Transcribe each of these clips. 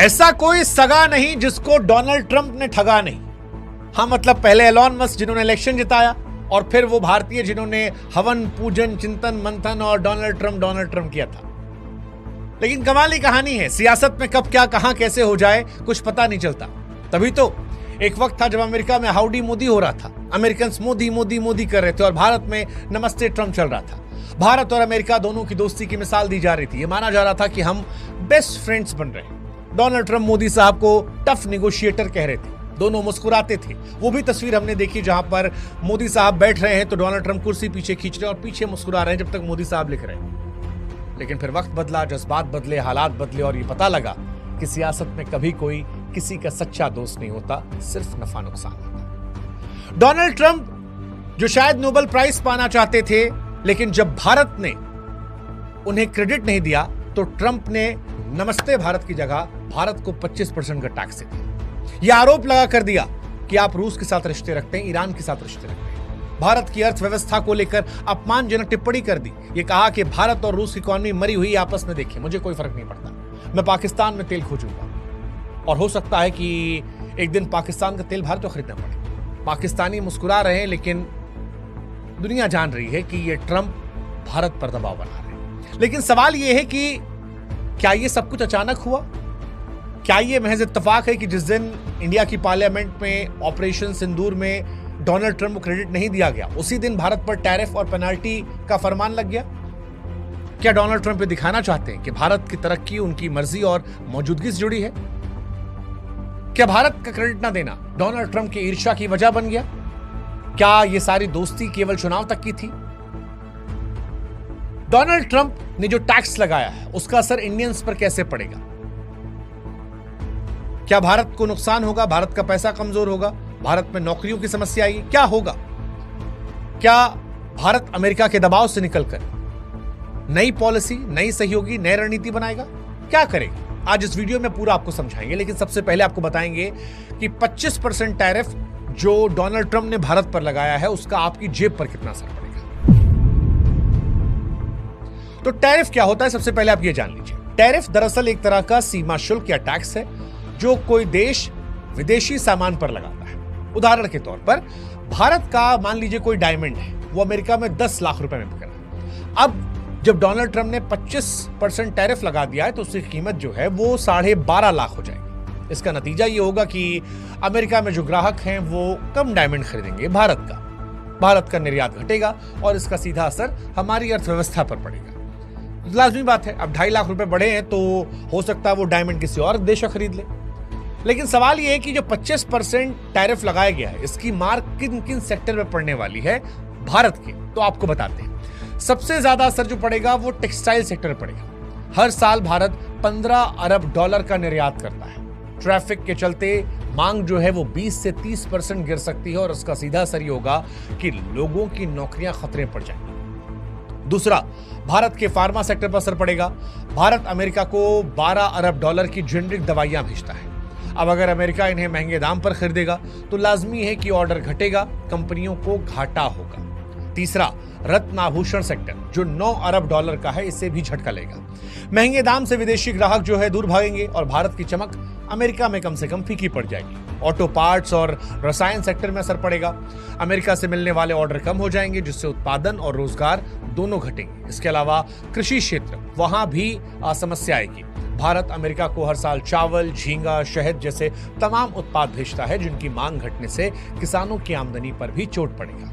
ऐसा कोई सगा नहीं जिसको डोनाल्ड ट्रंप ने ठगा नहीं। हाँ, मतलब पहले एलॉन मस्क जिन्होंने इलेक्शन जिताया और फिर वो भारतीय जिन्होंने हवन पूजन चिंतन मंथन और डोनाल्ड ट्रंप किया था। लेकिन कमाल की कहानी है, सियासत में कब क्या कहां कैसे हो जाए कुछ पता नहीं चलता। तभी तो एक वक्त था जब अमेरिका में हाउडी मोदी हो रहा था, अमेरिकन्स मोदी मोदी मोदी कर रहे थे और भारत में नमस्ते ट्रंप चल रहा था। भारत और अमेरिका दोनों की दोस्ती की मिसाल दी जा रही थी। यह माना जा रहा था कि हम बेस्ट फ्रेंड्स बन रहे हैं। डोनाल्ड ट्रंप मोदी साहब को टफ नेगोशिएटर कह रहे थे, दोनों मुस्कुराते थे। वो भी तस्वीर हमने देखी जहां पर मोदी साहब बैठ रहे हैं तो डोनाल्ड ट्रंप कुर्सी पीछे खींच रहे हैं और पीछे मुस्कुरा रहे हैं जब तक मोदी साहब लिख रहे हैं। लेकिन फिर वक्त बदला, जज्बात बदले, हालात बदले और ये पता लगा कि सियासत में कभी कोई किसी का सच्चा दोस्त नहीं होता, सिर्फ नफा नुकसान होता। डोनाल्ड ट्रंप जो शायद नोबेल प्राइज पाना चाहते थे, लेकिन जब भारत ने उन्हें क्रेडिट नहीं दिया तो ट्रंप ने नमस्ते भारत की जगह भारत को 25% का टैक्स दे दिया। यह आरोप लगा कर दिया कि आप रूस के साथ रिश्ते रखते हैं, ईरान के साथ रिश्ते रखते हैं। भारत की अर्थव्यवस्था को लेकर अपमानजनक टिप्पणी कर दी। यह कहा कि भारत और रूस की इकॉनमी मरी हुई, आपस में देखें, मुझे कोई फर्क नहीं पड़ता, मैं पाकिस्तान में तेल खोजूंगा और हो सकता है कि एक दिन पाकिस्तान का तेल भारत को खरीदना पड़े। पाकिस्तानी मुस्कुरा रहे हैं, लेकिन दुनिया जान रही है कि यह ट्रंप भारत पर दबाव बना रहे हैं। लेकिन सवाल यह है कि क्या यह सब कुछ अचानक हुआ? क्या यह महज इत्तेफाक है कि जिस दिन इंडिया की पार्लियामेंट में ऑपरेशन सिंदूर में डोनाल्ड ट्रंप को क्रेडिट नहीं दिया गया, उसी दिन भारत पर टैरिफ और पेनल्टी का फरमान लग गया? क्या डोनाल्ड ट्रंप ये दिखाना चाहते हैं कि भारत की तरक्की उनकी मर्जी और मौजूदगी से जुड़ी है? क्या भारत का क्रेडिट ना देना डोनाल्ड ट्रंप की ईर्ष्या की वजह बन गया? क्या यह सारी दोस्ती केवल चुनाव तक की थी? डोनाल्ड ट्रंप ने जो टैक्स लगाया है उसका असर इंडियंस पर कैसे पड़ेगा? क्या भारत को नुकसान होगा? भारत का पैसा कमजोर होगा? भारत में नौकरियों की समस्या आएगी? क्या होगा? क्या भारत अमेरिका के दबाव से निकलकर नई पॉलिसी, नई सहयोगी, नई रणनीति बनाएगा? क्या करेगा? आज इस वीडियो में पूरा आपको समझाएंगे। लेकिन सबसे पहले आपको बताएंगे कि 25% टैरिफ जो डोनाल्ड ट्रंप ने भारत पर लगाया है उसका आपकी जेब पर कितना असर पड़ेगा। तो टैरिफ क्या होता है, सबसे पहले आप ये जान लीजिए। टैरिफ दरअसल एक तरह का सीमा शुल्क या टैक्स है जो कोई देश विदेशी सामान पर लगाता है। उदाहरण के तौर पर भारत का मान लीजिए कोई डायमंड है, वो अमेरिका में 10 लाख रुपए में बिक रहा है। अब जब डोनाल्ड ट्रंप ने 25% टैरिफ लगा दिया है तो उसकी कीमत जो है वो 12.5 लाख हो जाएगी। इसका नतीजा ये होगा कि अमेरिका में जो ग्राहक हैं वो कम डायमंड खरीदेंगे भारत का निर्यात घटेगा और इसका सीधा असर हमारी अर्थव्यवस्था पर पड़ेगा। लाजमी बात है, अब 2.5 लाख रुपए बढ़े हैं तो हो सकता है वो डायमंड किसी और देश का खरीद ले। लेकिन सवाल यह है कि जो 25% टैरिफ लगाया गया है इसकी मार किन किन सेक्टर में पड़ने वाली है भारत के, तो आपको बताते हैं। सबसे ज्यादा असर जो पड़ेगा वो टेक्सटाइल सेक्टर में पड़ेगा। हर साल भारत 15 अरब डॉलर का निर्यात करता है। ट्रैफिक के चलते मांग जो है वो 20 से 30% गिर सकती है और उसका सीधा असर ये होगा कि लोगों की नौकरियां खतरे पर जाएंगी। दूसरा, भारत के फार्मा सेक्टर पर असर पड़ेगा। भारत अमेरिका को 12 अरब डॉलर की जेनरिक दवाइयां भेजता है। अब अगर अमेरिका इन्हें महंगे दाम पर खरीदेगा तो लाजमी है कि ऑर्डर घटेगा, कंपनियों को घाटा होगा। तीसरा, रत्न आभूषण सेक्टर जो 9 अरब डॉलर का है, इससे भी झटका लेगा। महंगे दाम से विदेशी ग्राहक जो है दूर भागेंगे और भारत की चमक अमेरिका में कम से कम फीकी पड़ जाएगी। ऑटो पार्ट्स और रसायन सेक्टर में असर पड़ेगा। अमेरिका से मिलने वाले ऑर्डर कम हो जाएंगे जिससे उत्पादन और रोजगार दोनों घटेंगे। इसके अलावा कृषि क्षेत्र, वहां भी समस्या आएगी। भारत अमेरिका को हर साल चावल, झींगा, शहद जैसे तमाम उत्पाद भेजता है जिनकी मांग घटने से किसानों की आमदनी पर भी चोट पड़ेगा।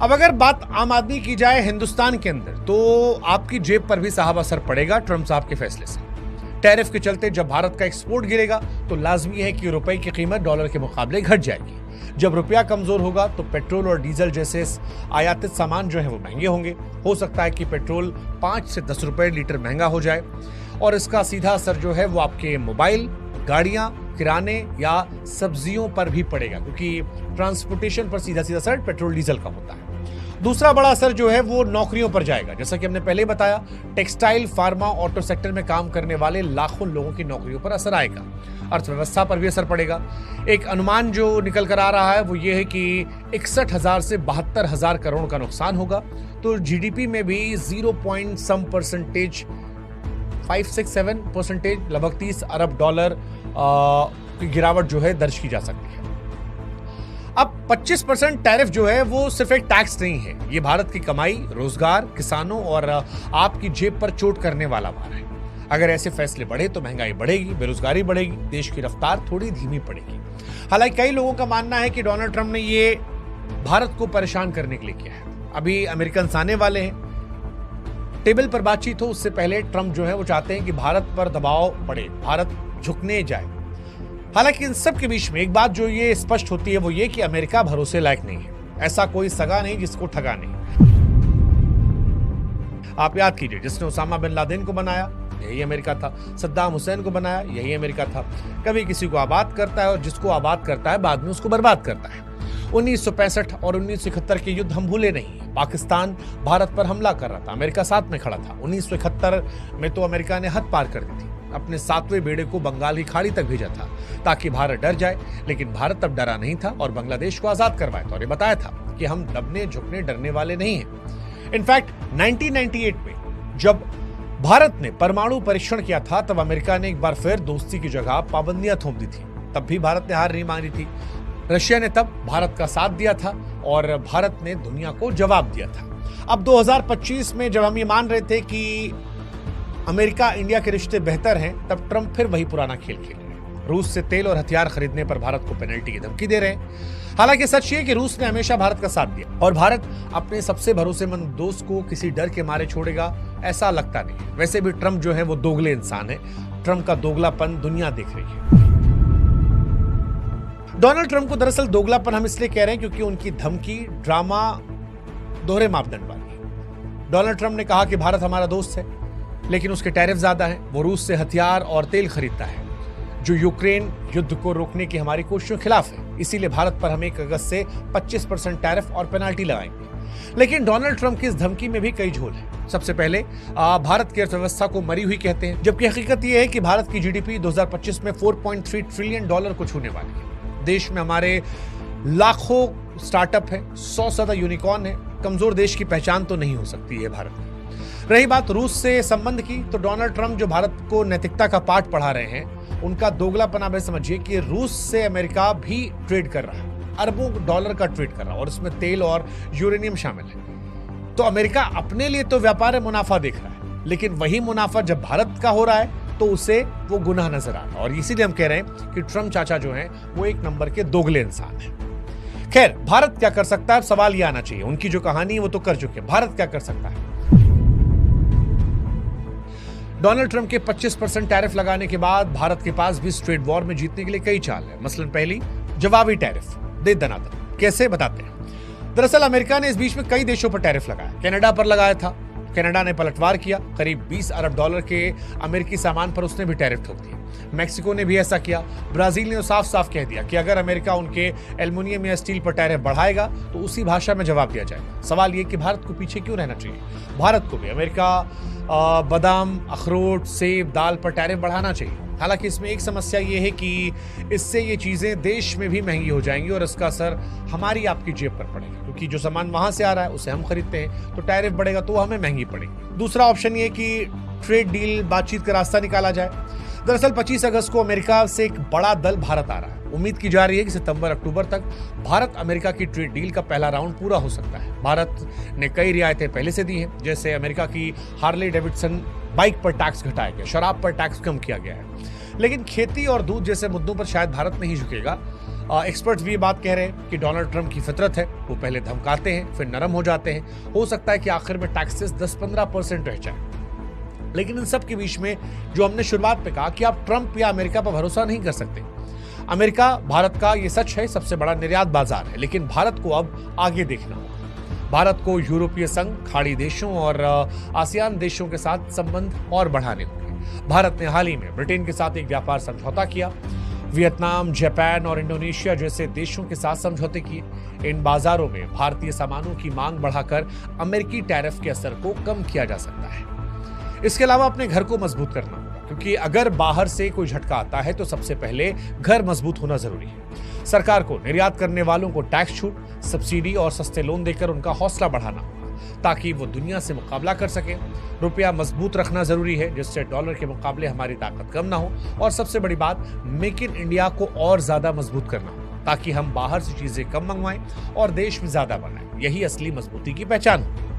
अब अगर बात आम आदमी की जाए हिंदुस्तान के अंदर, तो आपकी जेब पर भी साहब असर पड़ेगा ट्रंप साहब के फैसले से। टैरिफ के चलते जब भारत का एक्सपोर्ट गिरेगा तो लाजमी है कि रुपए की कीमत डॉलर के मुकाबले घट जाएगी। जब रुपया कमजोर होगा तो पेट्रोल और डीजल जैसे आयातित सामान जो है वो महंगे होंगे। हो सकता है कि पेट्रोल 5 से 10 रुपए लीटर महंगा हो जाए और इसका सीधा असर जो है वो आपके मोबाइल, गाड़ियां, किराने या सब्जियों पर भी पड़ेगा, क्योंकि ट्रांसपोर्टेशन पर सीधा सीधा असर पेट्रोल डीजल का होता है। दूसरा बड़ा असर जो है वो नौकरियों पर जाएगा। जैसा कि हमने पहले बताया, टेक्सटाइल, फार्मा, ऑटो सेक्टर में काम करने वाले लाखों लोगों की नौकरियों पर असर आएगा। अर्थव्यवस्था पर भी असर पड़ेगा। एक अनुमान जो निकल कर आ रहा है वो ये है कि 61,000 से 72,000 करोड़ का नुकसान होगा। तो जीडीपी में भी 0.some% 5-6-7% लगभग 30 अरब डॉलर की गिरावट जो है दर्ज की जा सकती है। अब 25% टैरिफ जो है वो सिर्फ एक टैक्स नहीं है, ये भारत की कमाई, रोजगार, किसानों और आपकी जेब पर चोट करने वाला वार है। अगर ऐसे फैसले बढ़े तो महंगाई बढ़ेगी, बेरोजगारी बढ़ेगी, देश की रफ्तार थोड़ी धीमी पड़ेगी। हालांकि कई लोगों का मानना है कि डोनाल्ड ट्रंप ने ये भारत को परेशान करने के लिए किया है। अभी अमेरिकन आने वाले हैं, टेबल पर बातचीत हो उससे पहले ट्रंप जो है वो चाहते हैं कि भारत पर दबाव पड़े, भारत झुकने जाए। हालांकि इन सब के बीच में एक बात जो ये स्पष्ट होती है वो ये कि अमेरिका भरोसे लायक नहीं है। ऐसा कोई सगा नहीं जिसको ठगा नहीं। आप याद कीजिए, जिसने उसामा बिन लादेन को बनाया यही अमेरिका था, सद्दाम हुसैन को बनाया यही अमेरिका था। कभी किसी को आबाद करता है और जिसको आबाद करता है बाद में उसको बर्बाद करता है। 1965 और 1971 के युद्ध हम भूले नहीं। पाकिस्तान भारत पर हमला कर रहा था, अमेरिका साथ में खड़ा था। 1971 में तो अमेरिका ने हद पार कर दी थी, अपने 7वें बेड़े को बंगाल की खाड़ी तक भेजा था ताकि भारत डर जाए। लेकिन भारत तब डरा नहीं था और बांग्लादेश को आजाद करवाया था और ये बताया था कि हम दबने झुकने डरने वाले नहीं हैं। इनफैक्ट 1998 में जब भारत ने परमाणु परीक्षण किया था तब अमेरिका ने एक बार फिर दोस्ती की जगह पाबंदियां थोप दी थी। तब भी भारत ने हार नहीं मानी थी। रशिया ने तब भारत का साथ दिया था और भारत ने दुनिया को जवाब दिया था। अब 2025 में जब हम ये मान रहे थे कि अमेरिका इंडिया के रिश्ते बेहतर हैं, तब ट्रंप फिर वही पुराना खेल खेल रहे हैं। रूस से तेल और हथियार खरीदने पर भारत को पेनल्टी की धमकी दे रहे हैं। हालांकि सच ये है कि रूस ने हमेशा भारत का साथ दिया और भारत अपने सबसे भरोसेमंद दोस्त को किसी डर के मारे छोड़ेगा ऐसा लगता नहीं है। वैसे भी ट्रंप जो है वो दोगले इंसान है। ट्रंप का दोगलापन दुनिया देख रही है। डोनाल्ड ट्रंप को दरअसल दोगलापन हम इसलिए कह रहे हैं क्योंकि उनकी धमकी, ड्रामा दोहरे मापदंड वाली है। डोनाल्ड ट्रंप ने कहा कि भारत हमारा दोस्त है लेकिन उसके टैरिफ ज्यादा हैं। वो रूस से हथियार और तेल खरीदता है जो यूक्रेन युद्ध को रोकने की हमारी कोशिशों के खिलाफ है। इसीलिए भारत पर हम 1 अगस्त से 25% टैरिफ और पेनाल्टी लगाएंगे। लेकिन डोनाल्ड ट्रंप की इस धमकी में भी कई झोल है। सबसे पहले भारत की अर्थव्यवस्था को मरी हुई कहते हैं, जबकि हकीकत यह है कि भारत की जीडीपी 2025 में 4.3 ट्रिलियन डॉलर को छूने वाली है। देश में हमारे लाखों स्टार्टअप है, 100 से ज्यादा यूनिकॉर्न है। कमजोर देश की पहचान तो नहीं हो सकती है भारत में। रही बात रूस से संबंध की, तो डोनाल्ड ट्रंप जो भारत को नैतिकता का पाठ पढ़ा रहे हैं, उनका दोगलापन आप समझिए कि रूस से अमेरिका भी ट्रेड कर रहा है, अरबों डॉलर का ट्रेड कर रहा है और इसमें तेल और यूरेनियम शामिल है। तो अमेरिका अपने लिए तो व्यापार में मुनाफा देख रहा है, लेकिन वही मुनाफा जब भारत का हो रहा है तो उसे वो गुनाह नजर आ रहा है। और इसीलिए हम कह रहे हैं कि ट्रंप चाचा जो हैं वो 1 नंबर के दोगले इंसान हैं। खैर, भारत क्या कर सकता है, सवाल ये आना चाहिए। उनकी जो कहानी है वो तो कर चुके हैं, भारत क्या कर सकता है? डोनाल्ड ट्रंप के 25% टैरिफ लगाने के बाद भारत के पास भी स्ट्रेट वॉर में जीतने के लिए कई चाल है। मसलन पहली, जवाबी टैरिफ दे दनादन। कैसे, बताते हैं। दरअसल अमेरिका ने इस बीच में कई देशों पर टैरिफ लगाया। कनाडा पर लगाया था, कनाडा ने पलटवार किया, करीब 20 अरब डॉलर के अमेरिकी सामान पर उसने भी टैरिफ ठोक दिया। मैक्सिको ने भी ऐसा किया। ब्राजील ने साफ साफ कह दिया कि अगर अमेरिका उनके एल्युमिनियम या स्टील पर टैरिफ बढ़ाएगा तो उसी भाषा में जवाब दिया जाएगा। सवाल यह कि भारत को पीछे क्यों रहना चाहिए? भारत को भी अमेरिका बादाम, अखरोट, सेब, दाल पर टैरिफ बढ़ाना चाहिए। हालांकि इसमें एक समस्या ये है कि इससे ये चीजें देश में भी महंगी हो जाएंगी और इसका असर हमारी आपकी जेब पर पड़ेगा, क्योंकि जो सामान वहां से आ रहा है उसे हम खरीदते हैं, तो टैरिफ बढ़ेगा तो हमें महंगी पड़ेगी। दूसरा ऑप्शन ये कि ट्रेड डील, बातचीत का रास्ता निकाला जाए। दरअसल 25 अगस्त को अमेरिका से एक बड़ा दल भारत आ रहा है। उम्मीद की जा रही है कि सितंबर-अक्टूबर तक भारत अमेरिका की ट्रेड डील का पहला राउंड पूरा हो सकता है। भारत ने कई रियायतें पहले से दी हैं, जैसे अमेरिका की हार्ले डेविडसन बाइक पर टैक्स घटाया गया, शराब पर टैक्स कम किया गया है। लेकिन खेती और दूध जैसे मुद्दों पर शायद भारत नहीं झुकेगा। एक्सपर्ट्स भी ये बात कह रहे हैं कि डोनाल्ड ट्रंप की फितरत है, वो पहले धमकाते हैं फिर नरम हो जाते हैं। हो सकता है कि आखिर में टैक्सेस 10-15% रह जाए। लेकिन इन सब के बीच में जो हमने शुरुआत में कहा कि आप ट्रंप या अमेरिका पर भरोसा नहीं कर सकते। अमेरिका भारत का, ये सच है, सबसे बड़ा निर्यात बाजार है, लेकिन भारत को अब आगे देखना होगा। भारत को यूरोपीय संघ, खाड़ी देशों और आसियान देशों के साथ संबंध और बढ़ाने होंगे। भारत ने हाल ही में ब्रिटेन के साथ एक व्यापार समझौता किया, वियतनाम, जापान और इंडोनेशिया जैसे देशों के साथ समझौते किए। इन बाजारों में भारतीय सामानों की मांग बढ़ाकर अमेरिकी टैरिफ के असर को कम किया जा सकता है। इसके अलावा अपने घर को मजबूत करना होगा, क्योंकि अगर बाहर से कोई झटका आता है तो सबसे पहले घर मजबूत होना जरूरी है। सरकार को निर्यात करने वालों को टैक्स छूट, सब्सिडी और सस्ते लोन देकर उनका हौसला बढ़ाना होगा। ताकि वो दुनिया से मुकाबला कर सके। रुपया मजबूत रखना जरूरी है जिससे डॉलर के मुकाबले हमारी ताकत कम ना हो, और सबसे बड़ी बात, मेक इन इंडिया को और ज्यादा मजबूत करना हो ताकि हम बाहर से चीजें कम मंगवाएं और देश में ज्यादा बनाएं। यही असली मजबूती की पहचान होगी।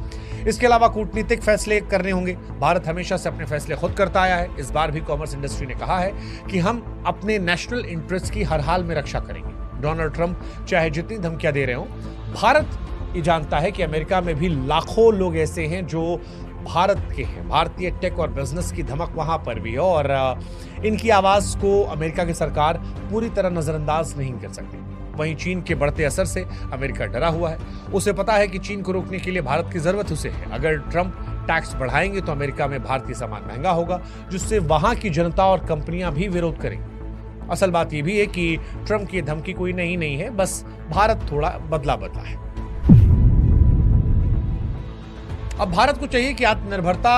इसके अलावा कूटनीतिक फैसले करने होंगे। भारत हमेशा से अपने फैसले खुद करता आया है। इस बार भी कॉमर्स इंडस्ट्री ने कहा है कि हम अपने नेशनल इंटरेस्ट की हर हाल में रक्षा करेंगे। डोनाल्ड ट्रंप चाहे जितनी धमकियां दे रहे हो, भारत ये जानता है कि अमेरिका में भी लाखों लोग ऐसे हैं जो भारत के हैं। भारतीय टेक और बिजनेस की धमक वहां पर भी है और इनकी आवाज को अमेरिका की सरकार पूरी तरह नजरअंदाज नहीं कर सकती। वहीं चीन के बढ़ते असर से अमेरिका डरा हुआ है। उसे पता है कि चीन को रोकने के लिए भारत की जरूरत उसे है। अगर ट्रंप टैक्स बढ़ाएंगे तो अमेरिका में भारतीय सामान महंगा होगा, जिससे वहां की जनता और कंपनियां भी विरोध करेंगी। असल बात यह भी है कि ट्रंप की धमकी कोई नई नहीं है, बस भारत थोड़ा बदला है। अब भारत को चाहिए कि आत्मनिर्भरता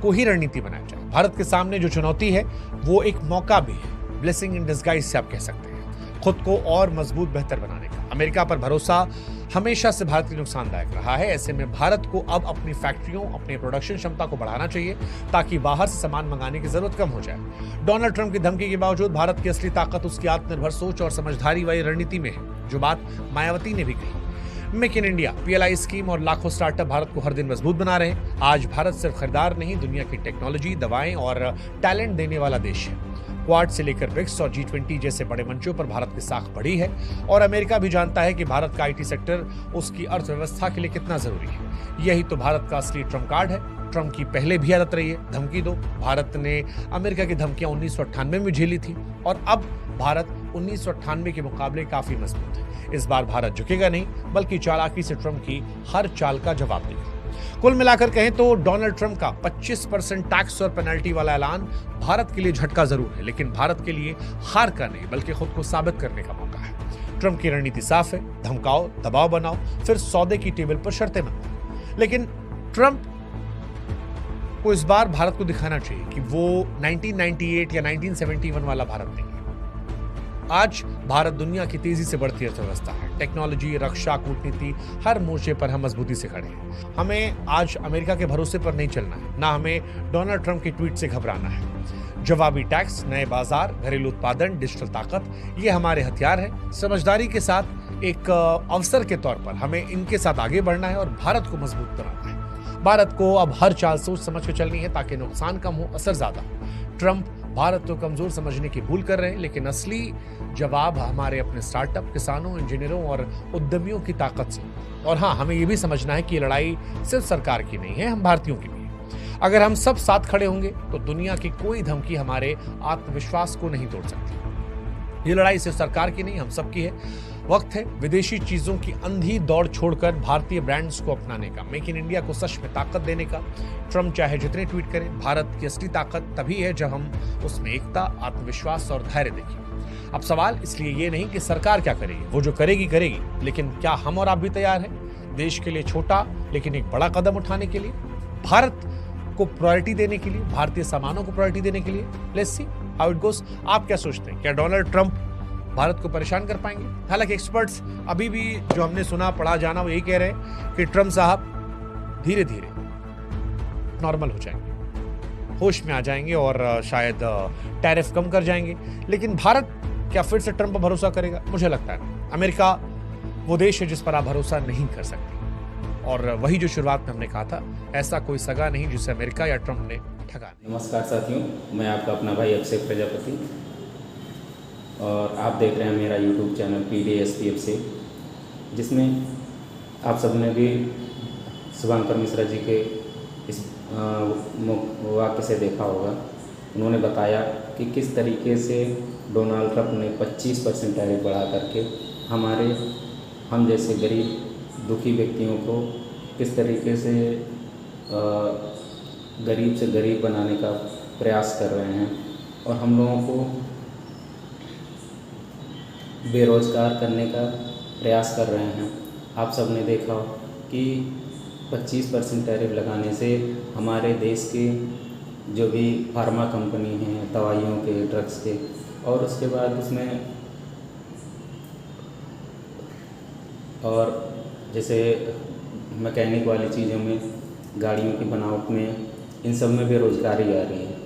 को ही रणनीति बनाया जाए। भारत के सामने जो चुनौती है वो एक मौका भी है, ब्लेसिंग इन डिस्गाइज से आप कह सकते हैं, खुद को और मजबूत बेहतर बनाने का। अमेरिका पर भरोसा हमेशा से भारत के नुकसानदायक रहा है। ऐसे में भारत को अब अपनी फैक्ट्रियों, अपनी प्रोडक्शन क्षमता को बढ़ाना चाहिए ताकि बाहर से सामान मंगाने की जरूरत कम हो जाए। डोनाल्ड ट्रंप की धमकी के बावजूद भारत की असली ताकत उसकी आत्मनिर्भर सोच और समझदारी वाली रणनीति में है, जो बात मायावती ने भी कही। Make in India, PLI scheme और लाखों स्टार्टअप भारत को हर दिन मजबूत बना रहे हैं। आज भारत सिर्फ खरीदार नहीं, दुनिया की टेक्नोलॉजी, दवाएं और टैलेंट देने वाला देश है। क्वाड से लेकर ब्रिक्स और G20 जैसे बड़े मंचों पर भारत की साख बढ़ी है और अमेरिका भी जानता है कि भारत का IT सेक्टर उसकी अर्थव्यवस्था के लिए कितना जरूरी है। यही तो भारत का असली ट्रम्प कार्ड है। ट्रंप की पहले भी आदत रही है धमकी दो। भारत ने अमेरिका की धमकियां 1998 में झेली थी और अब भारत 1998 के मुकाबले काफी मजबूत है। इस बार भारत झुकेगा नहीं, बल्कि चालाकी से ट्रंप की हर चाल का जवाब देगा। कुल मिलाकर कहें तो डोनाल्ड ट्रंप का 25% टैक्स और पेनल्टी वाला ऐलान भारत के लिए झटका जरूर है, लेकिन भारत के लिए हार का नहीं बल्कि खुद को साबित करने का मौका है। ट्रंप की रणनीति साफ है, धमकाओ, दबाव बनाओ, फिर सौदे की टेबल पर शर्तें बनाओ। लेकिन ट्रंप को इस बार भारत को दिखाना चाहिए कि वो 1998 या 1971 वाला भारत नहीं है। आज भारत दुनिया की तेजी से बढ़ती अर्थव्यवस्था है। टेक्नोलॉजी, रक्षा, कूटनीति, हर मोर्चे पर हम मजबूती से खड़े हैं। हमें आज अमेरिका के भरोसे पर नहीं चलना है, ना हमें डोनाल्ड ट्रंप के ट्वीट से घबराना है। जवाबी टैक्स, नए बाजार, घरेलू उत्पादन, डिजिटल ताकत, ये हमारे हथियार हैं। समझदारी के साथ एक अवसर के तौर पर हमें इनके साथ आगे बढ़ना है और भारत को मजबूत बनाना है। भारत को अब हर चाल सोच समझ कर चलनी है ताकि नुकसान कम हो, असर ज्यादा हो। ट्रंप भारत को कमजोर समझने की भूल कर रहे हैं, लेकिन असली जवाब हमारे अपने स्टार्टअप, किसानों, इंजीनियरों और उद्यमियों की ताकत से। और हाँ, हमें यह भी समझना है कि ये लड़ाई सिर्फ सरकार की नहीं है, हम भारतीयों की भी है। अगर हम सब साथ खड़े होंगे तो दुनिया की कोई धमकी हमारे आत्मविश्वास को नहीं तोड़ सकती। ये लड़ाई सिर्फ सरकार की नहीं, हम सबकी है। वक्त है विदेशी चीजों की अंधी दौड़ छोड़कर भारतीय ब्रांड्स को अपनाने का, मेक इन इंडिया को सच में ताकत देने का। ट्रंप चाहे जितने ट्वीट करें, भारत की असली ताकत तभी है जब हम उसमें एकता, आत्मविश्वास और धैर्य देखें। अब सवाल इसलिए ये नहीं कि सरकार क्या करेगी, वो जो करेगी करेगी, लेकिन क्या हम और आप भी तैयार हैं देश के लिए छोटा लेकिन एक बड़ा कदम उठाने के लिए, भारत को प्रायोरिटी देने के लिए, भारतीय सामानों को प्रायोरिटी देने के लिए? Let's see how it goes. आप क्या सोचते हैं, क्या डोनाल्ड ट्रंप भारत को परेशान कर पाएंगे? हालांकि एक्सपर्ट्स अभी भी जो हमने सुना पढ़ा जाना वो यही कह रहे हैं कि ट्रंप साहब धीरे धीरे नॉर्मल हो जाएंगे, होश में आ जाएंगे और शायद टैरिफ कम कर जाएंगे। लेकिन भारत क्या फिर से ट्रंप पर भरोसा करेगा? मुझे लगता है अमेरिका वो देश है जिस पर आप भरोसा नहीं कर सकते। और वही जो शुरुआत में हमने कहा था, ऐसा कोई सगा नहीं जिसे अमेरिका या ट्रंप ने ठगा नहीं। नमस्कार साथियों, मैं आपका अपना भाई अभिषेक प्रजापति और आप देख रहे हैं मेरा YouTube चैनल PDSPF से, जिसमें आप सबने भी शुभंकर मिश्रा जी के इस वाक्य से देखा होगा। उन्होंने बताया कि किस तरीके से डोनाल्ड ट्रंप ने 25% टैरिफ बढ़ा करके हम जैसे गरीब दुखी व्यक्तियों को किस तरीके से गरीब से गरीब बनाने का प्रयास कर रहे हैं और हम लोगों को बेरोज़गार करने का प्रयास कर रहे हैं। आप सब ने देखा कि 25% टैरिफ लगाने से हमारे देश के जो भी फार्मा कंपनी हैं, दवाइयों के, ड्रग्स के, और उसके बाद उसमें और जैसे मैकेनिक वाली चीज़ों में, गाड़ियों की बनावट में, इन सब में बेरोज़गारी आ रही है।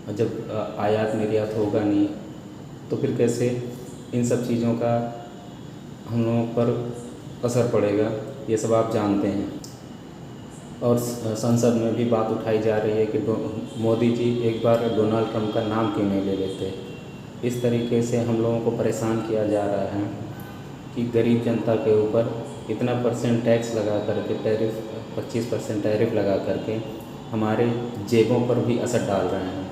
और जब आयात निर्यात होगा नहीं तो फिर कैसे इन सब चीज़ों का हम लोगों पर असर पड़ेगा, ये सब आप जानते हैं। और संसद में भी बात उठाई जा रही है कि मोदी जी एक बार डोनाल्ड ट्रंप का नाम क्यों नहीं ले लेते। इस तरीके से हम लोगों को परेशान किया जा रहा है कि गरीब जनता के ऊपर इतना % टैक्स लगा करके, टैरिफ 25% टैरिफ लगा करके हमारे जेबों पर भी असर डाल रहे हैं,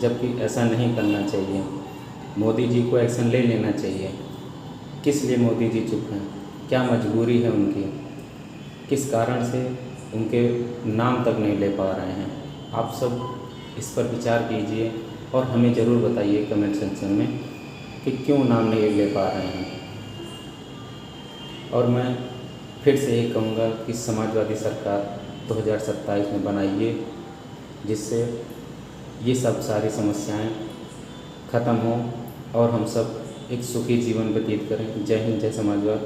जबकि ऐसा नहीं करना चाहिए। मोदी जी को एक्शन ले लेना चाहिए। किस लिए मोदी जी चुप हैं? क्या मजबूरी है उनकी? किस कारण से उनके नाम तक नहीं ले पा रहे हैं? आप सब इस पर विचार कीजिए और हमें ज़रूर बताइए कमेंट सेक्शन में कि क्यों नाम नहीं ले पा रहे हैं। और मैं फिर से ये कहूँगा कि समाजवादी सरकार 2027 में बनाइए, जिससे ये सब सारी समस्याएं ख़त्म हों और हम सब एक सुखी जीवन व्यतीत करें। जय हिंद, जय समाजवाद।